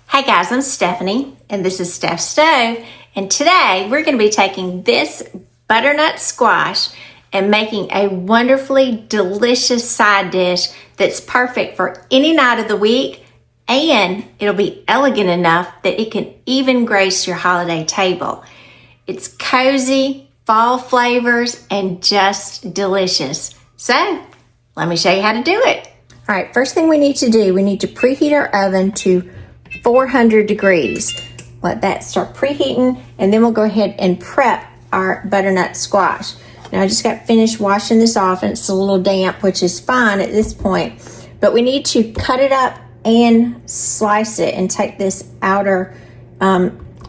Hey guys, I'm Stephanie, and this is Steph's Stove, and today we're going to be taking this butternut squash and making a wonderfully delicious side dish that's perfect for any night of the week, and it'll be elegant enough that it can even grace your holiday table. It's cozy, fall flavors, and just delicious. So, let me show you how to do it. All right, first thing we need to do, we need to preheat our oven to 400 degrees. Let that start preheating, and then we'll go ahead and prep our butternut squash. Now I just got finished washing this off, and it's a little damp, which is fine at this point, but we need to cut it up and slice it and take this outer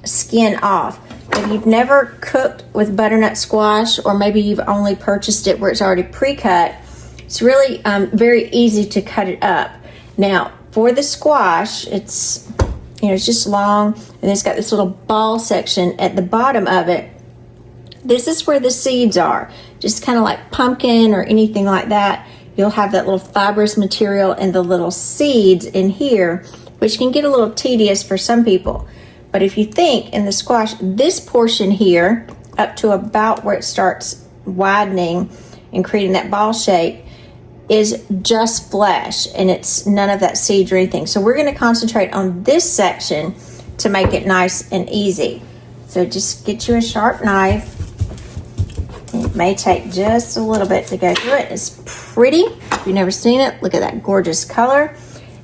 skin off. If you've never cooked with butternut squash, or maybe you've only purchased it where it's already pre-cut, it's really very easy to cut it up. Now for the squash, it's just long, and it's got this little ball section at the bottom of it. This is where the seeds are, just kind of like pumpkin or anything like that. You'll have that little fibrous material and the little seeds in here, which can get a little tedious for some people. But if you think in the squash, this portion here, up to about where it starts widening and creating that ball shape, is just flesh, and it's none of that seeds or anything. So we're going to concentrate on this section to make it nice and easy. So just get you a sharp knife. It may take just a little bit to go through it. It's pretty. If you've never seen it, look at that gorgeous color.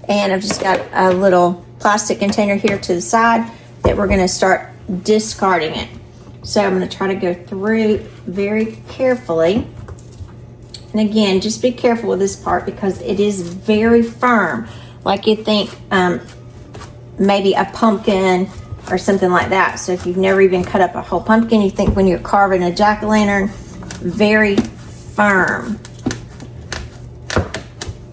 And I've just got a little plastic container here to the side that we're going to start discarding it. So I'm going to try to go through very carefully. And again, just be careful with this part because it is very firm. Like you think maybe a pumpkin or something like that. So if you've never even cut up a whole pumpkin, you think when you're carving a jack-o'-lantern, very firm.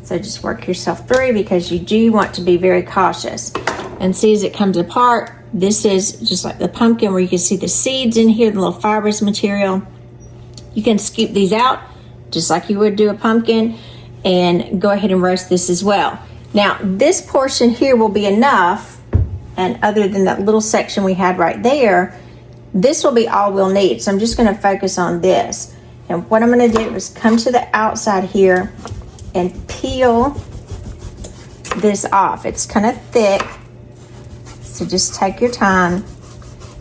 So just work yourself through because you do want to be very cautious. And see as it comes apart, this is just like the pumpkin where you can see the seeds in here, the little fibrous material. You can scoop these out just like you would do a pumpkin, and go ahead and roast this as well. Now, this portion here will be enough, and other than that little section we had right there, this will be all we'll need. So I'm just gonna focus on this. And what I'm gonna do is come to the outside here and peel this off. It's kind of thick, so just take your time.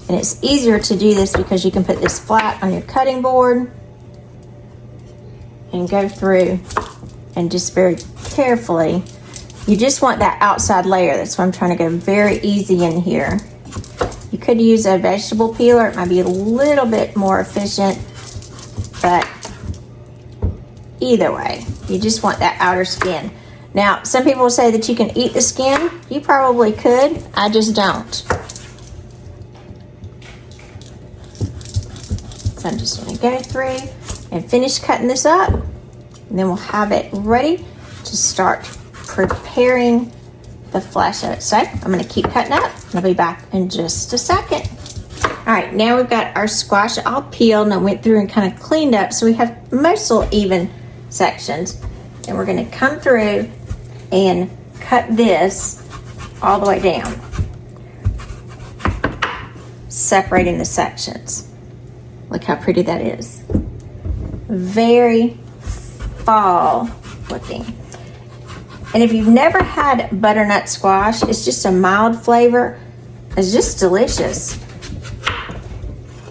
And it's easier to do this because you can put this flat on your cutting board and go through and just very carefully. You just want that outside layer. That's why I'm trying to go very easy in here. You could use a vegetable peeler. It might be a little bit more efficient, but either way, you just want that outer skin. Now, some people will say that you can eat the skin. You probably could. I just don't. So I'm just going to go through and finish cutting this up, and then we'll have it ready to start preparing the flesh of it. So I'm going to keep cutting up, and I'll be back in just a second. All right, now we've got our squash all peeled, and I went through and kind of cleaned up, so we have mostly even sections. And we're going to come through and cut this all the way down, separating the sections. Look how pretty that is. Very fall looking. And if you've never had butternut squash, it's just a mild flavor. It's just delicious.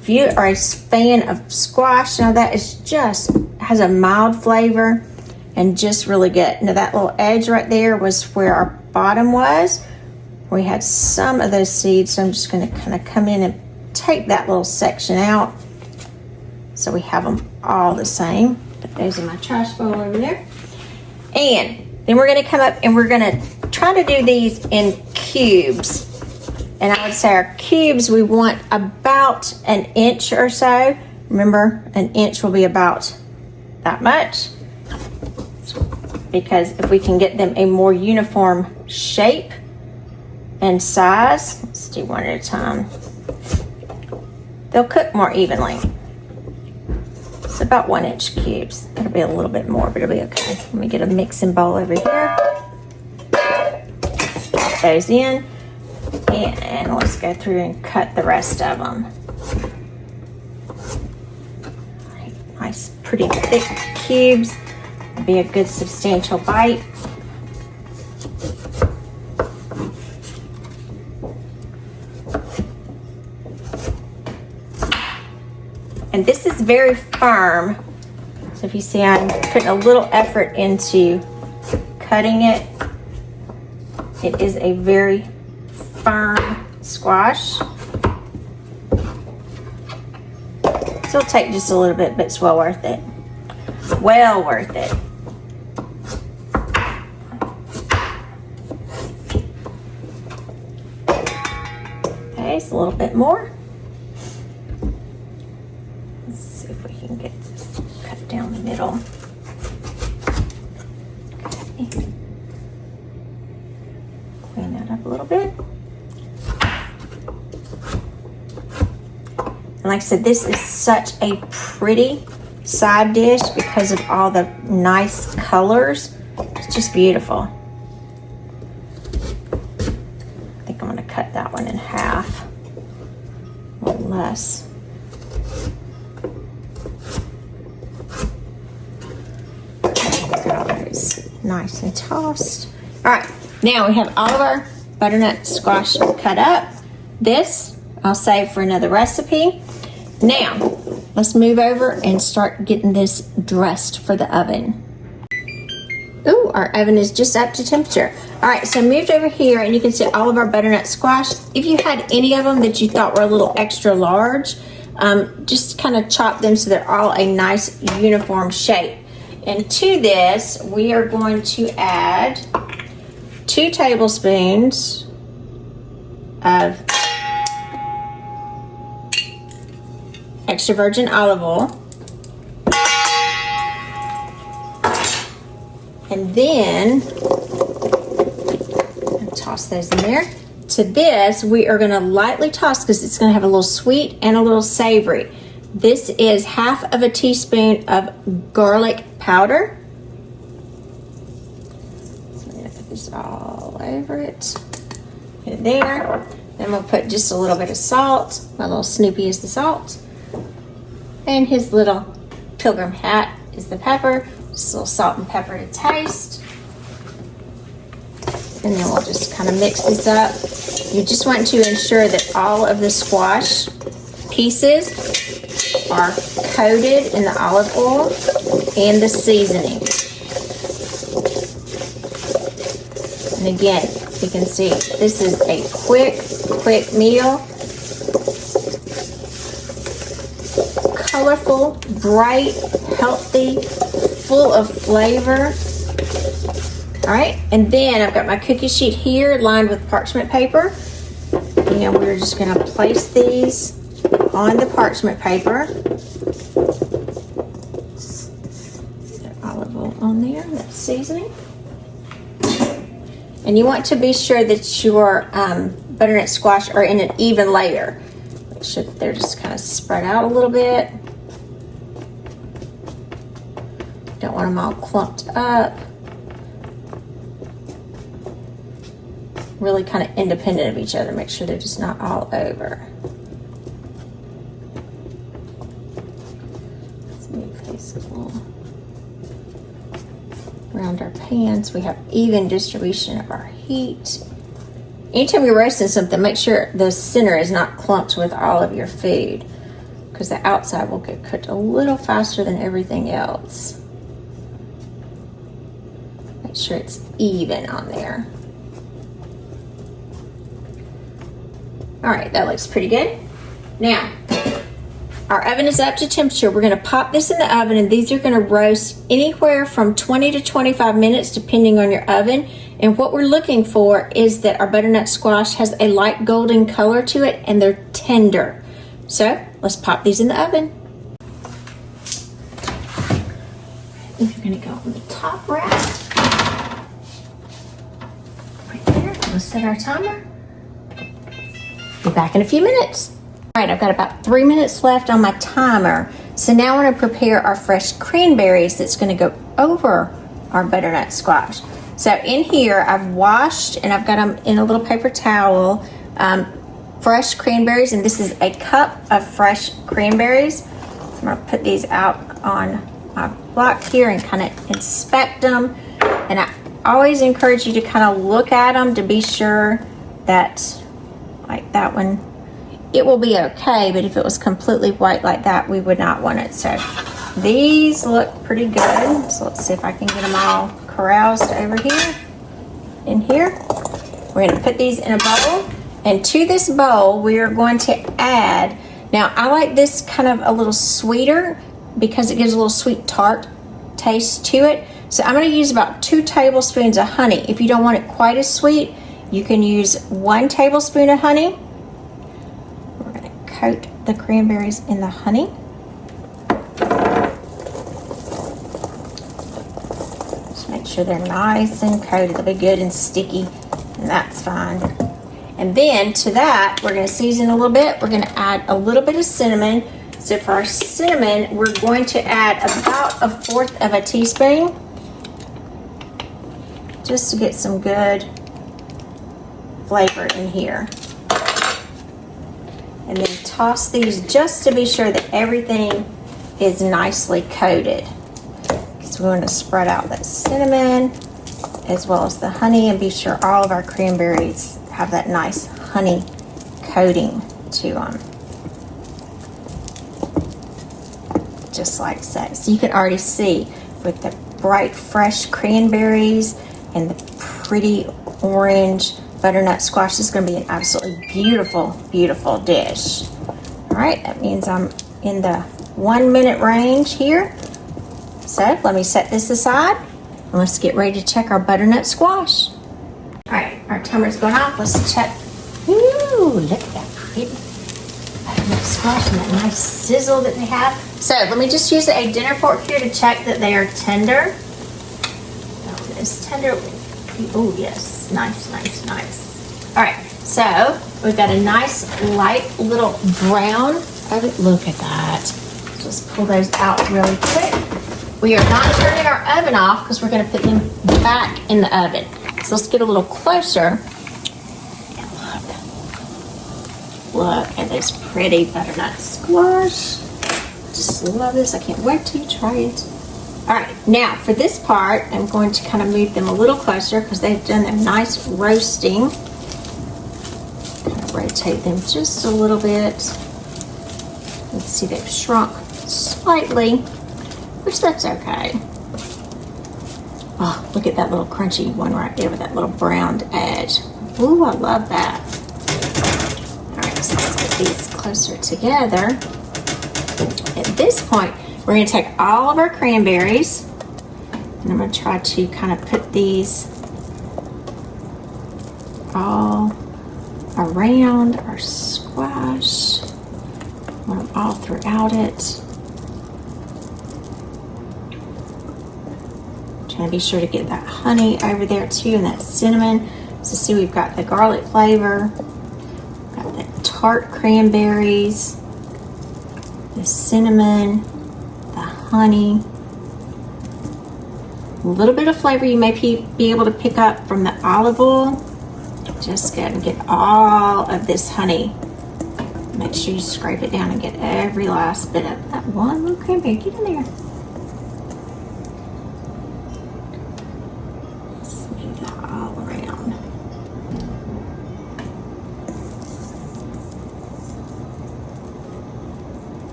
If you are a fan of squash, now that is just has a mild flavor and just really good. Now that little edge right there was where our bottom was. We had some of those seeds, so I'm just going to kind of come in and take that little section out so we have them all the same. Put those in my trash bowl over there. And then we're going to come up and we're going to try to do these in cubes. And I would say our cubes, we want about an inch or so. Remember, an inch will be about that much. Because if we can get them a more uniform shape and size, let's do one at a time, they'll cook more evenly. It's about 1 inch cubes. It'll be a little bit more, but it'll be okay. Let me get a mixing bowl over here. Pop those in. And let's go through and cut the rest of them. Nice, pretty thick cubes. Be a good substantial bite. And this is very firm. So if you see, I'm putting a little effort into cutting it. It is a very firm squash. So it'll take just a little bit, but it's well worth it. Well worth it. Okay, it's a little bit more. Let's see if we can get this cut down the middle. Okay. Clean that up a little bit. And like I said, this is such a pretty side dish because of all the nice colors. It's just beautiful. I think I'm going to cut that one in half. A little less. Got those nice and tossed. All right, now we have all of our butternut squash cut up. This I'll save for another recipe. Now, let's move over and start getting this dressed for the oven. Ooh, our oven is just up to temperature. All right, so I moved over here and you can see all of our butternut squash. If you had any of them that you thought were a little extra large, just kind of chop them so they're all a nice uniform shape. And to this, we are going to add 2 tablespoons of extra virgin olive oil. And then I'll toss those in there. To this, we are going to lightly toss because it's going to have a little sweet and a little savory. This is half of a teaspoon of garlic powder. So I'm going to put this all over it. Put it there. Then we'll put just a little bit of salt. My little Snoopy is the salt. And his little pilgrim hat is the pepper. Just a little salt and pepper to taste. And then we'll just kind of mix this up. You just want to ensure that all of the squash pieces are coated in the olive oil and the seasoning. And again, you can see this is a quick meal. Colorful, bright, healthy, full of flavor. All right, and then I've got my cookie sheet here lined with parchment paper. And we're just going to place these on the parchment paper. Olive oil on there, that's seasoning. And you want to be sure that your butternut squash are in an even layer. Make sure that they're just kind of spread out a little bit. Don't want them all clumped up. Really kind of independent of each other. Make sure they're just not all over. Let's move these a little around our pans. We have even distribution of our heat. Anytime you're roasting something, make sure the center is not clumped with all of your food, because the outside will get cooked a little faster than everything else. Make sure it's even on there. All right, that looks pretty good. Now, our oven is up to temperature. We're gonna pop this in the oven, and these are gonna roast anywhere from 20 to 25 minutes, depending on your oven. And what we're looking for is that our butternut squash has a light golden color to it, and they're tender. So let's pop these in the oven. These are gonna go on the top rack. Right there, we'll set our timer. Be back in a few minutes. All right, I've got about 3 minutes left on my timer. So now I want to prepare our fresh cranberries that's going to go over our butternut squash. So in here, I've washed and I've got them in a little paper towel. fresh cranberries, and this is a cup of fresh cranberries. So I'm gonna put these out on my block here and kind of inspect them. And I always encourage you to kind of look at them to be sure that, like that one, it will be okay, but if it was completely white like that, we would not want it. So these look pretty good. So let's see if I can get them all caroused over here, in here. We're gonna put these in a bowl. And to this bowl, we are going to add, now I like this kind of a little sweeter because it gives a little sweet tart taste to it. So I'm gonna use about 2 tablespoons of honey. If you don't want it quite as sweet, you can use 1 tablespoon of honey. We're gonna coat the cranberries in the honey. Just make sure they're nice and coated. They'll be good and sticky, and that's fine. And then to that, we're gonna season a little bit. We're gonna add a little bit of cinnamon. So for our cinnamon, we're going to add about 1/4 of a teaspoon, just to get some good flavor in here. And then toss these just to be sure that everything is nicely coated. So we want to spread out that cinnamon as well as the honey and be sure all of our cranberries have that nice honey coating to them. Just like so. So you can already see with the bright fresh cranberries and the pretty orange butternut squash, this is going to be an absolutely beautiful, beautiful dish. All right, that means I'm in the 1 minute range here. So let me set this aside and let's get ready to check our butternut squash. All right, our timer's going off. Let's check. Ooh, look at that pretty butternut squash and that nice sizzle that they have. So let me just use a dinner fork here to check that they are tender. Oh, it's tender. Oh yes, nice, nice, nice. All right, so we've got a nice light little brown of it. Look at that. Just pull those out really quick. We are not turning our oven off because we're going to put them back in the oven. So let's get a little closer. And look at this pretty butternut squash. Just love this. I can't wait till you try it. All right, now for this part, I'm going to kind of move them a little closer because they've done their nice roasting. Kind of rotate them just a little bit. You can see they've shrunk slightly, which that's okay. Oh, look at that little crunchy one right there with that little browned edge. Ooh, I love that. All right, so let's get these closer together. At this point, we're going to take all of our cranberries, and I'm going to try to kind of put these all around our squash. Want them all throughout it. Trying to be sure to get that honey over there too, and that cinnamon. So see, we've got the garlic flavor, got the tart cranberries, the cinnamon, the honey, a little bit of flavor you may be able to pick up from the olive oil. Just go and get all of this honey. Make sure you scrape it down and get every last bit of that one little cranberry. Get in there. Smooth that all around.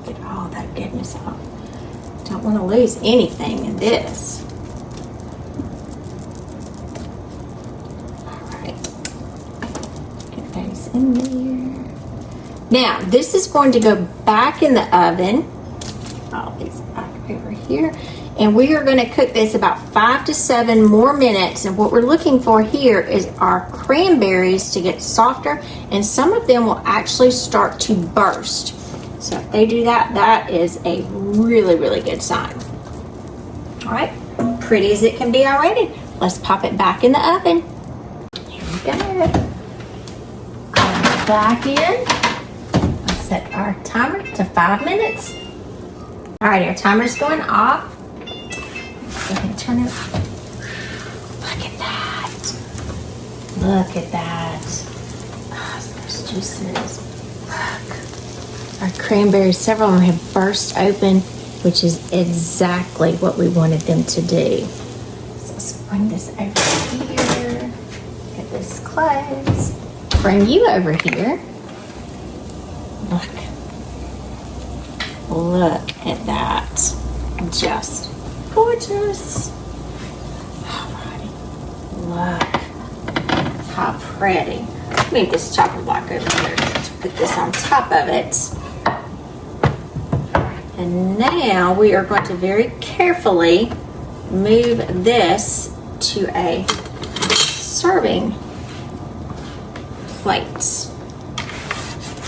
Get all that goodness off. Don't want to lose anything in this. In there. Now this is going to go back in the oven. All these back over here, and we are going to cook this about 5 to 7 more minutes. And what we're looking for here is our cranberries to get softer, and some of them will actually start to burst. So if they do that, that is a really, really good sign. All right, pretty as it can be already. Let's pop it back in the oven. Here we go. Back in. Let's set our timer to 5 minutes. All right, our timer's going off. Go ahead and turn it. Look at that. Look at that. Oh, those juices. Look. Our cranberries, several of them have burst open, which is exactly what we wanted them to do. So let's bring this over here. Get this closed. Bring you over here. Look. Look at that. Just gorgeous. Alrighty. Look how pretty. Move this chopping block over here to put this on top of it. And now we are going to very carefully move this to a serving plate.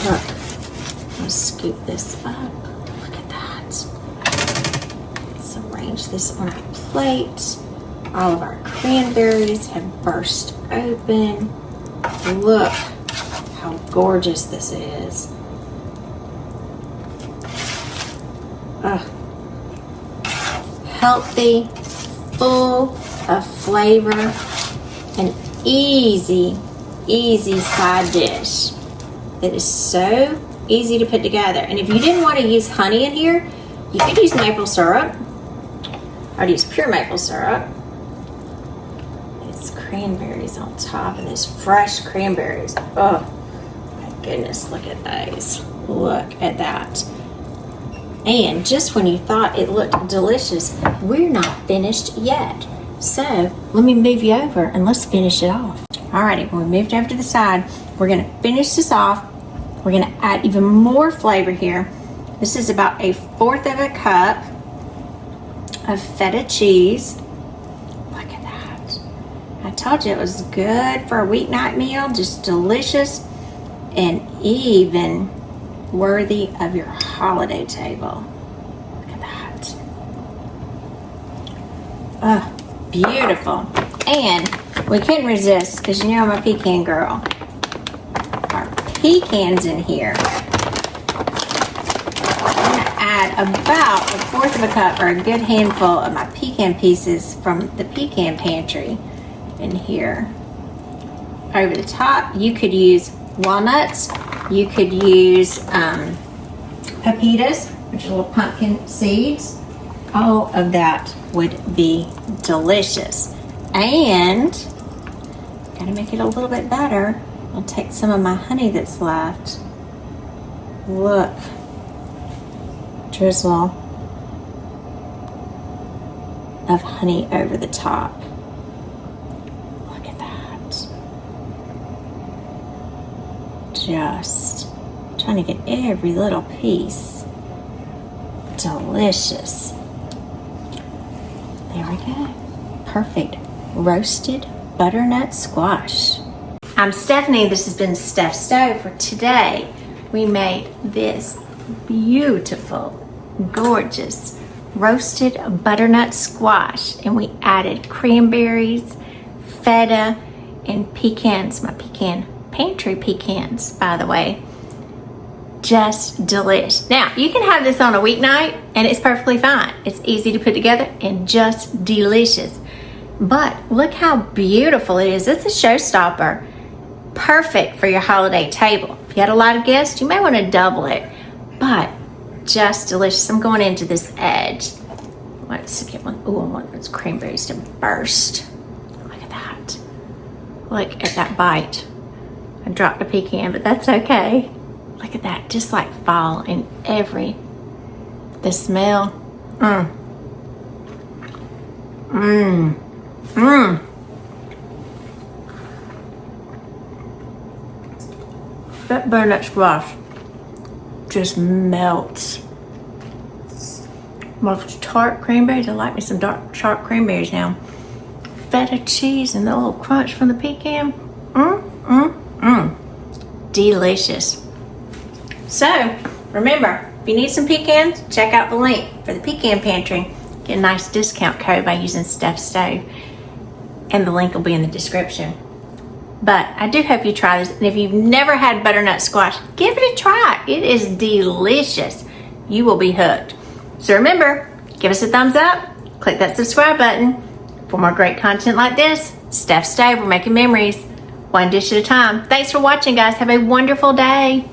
Look, I'm going to scoop this up. Look at that. Let's arrange this on a plate. All of our cranberries have burst open. Look how gorgeous this is. Healthy, full of flavor, an easy side dish that is so easy to put together. And if you didn't want to use honey in here, you could use maple syrup. I'd use pure maple syrup. It's cranberries on top, and these fresh cranberries. Oh my goodness, look at those. Look at that. And just when you thought it looked delicious, we're not finished yet. So let me move you over and let's finish it off. Alrighty, when we moved over to the side, we're gonna finish this off. We're gonna add even more flavor here. This is about 1/4 of a cup of feta cheese. Look at that. I told you it was good for a weeknight meal, just delicious and even worthy of your holiday table. Look at that. Oh, beautiful. And we couldn't resist, because you know I'm a pecan girl. Our pecans in here. I'm gonna add about 1/4 of a cup, or a good handful of my pecan pieces from the pecan pantry in here. Over the top, you could use walnuts. You could use pepitas, which are little pumpkin seeds. All of that would be delicious. And gotta make it a little bit better. I'll take some of my honey that's left. Look, drizzle of honey over the top. Look at that. Just trying to get every little piece. Delicious. There we go. Perfect. Roasted butternut squash. I'm Stephanie. This has been Steph Stove. For today, we made this beautiful, gorgeous roasted butternut squash, and we added cranberries, feta, and pecans. My pecan pantry pecans, by the way. Just delish. Now, you can have this on a weeknight and it's perfectly fine. It's easy to put together and just delicious. But look how beautiful it is. It's a showstopper. Perfect for your holiday table. If you had a lot of guests, you may want to double it. But just delicious. I'm going into this edge. Let's get one. Oh, I want those cranberries to burst. Look at that. Look at that bite. I dropped a pecan, but that's okay. Look at that, just like fall in the smell. That butternut squash just melts. Most tart cranberries, I like me some dark tart cranberries now. Feta cheese and the little crunch from the pecan. Delicious. So, remember, if you need some pecans, check out the link for the pecan pantry. Get a nice discount code by using Steph Stove, and the link will be in the description. But I do hope you try this, and if you've never had butternut squash, give it a try. It is delicious. You will be hooked. So remember, give us a thumbs up, click that subscribe button. For more great content like this, Steph Stove, we're making memories. one dish at a time. Thanks for watching, guys. Have a wonderful day.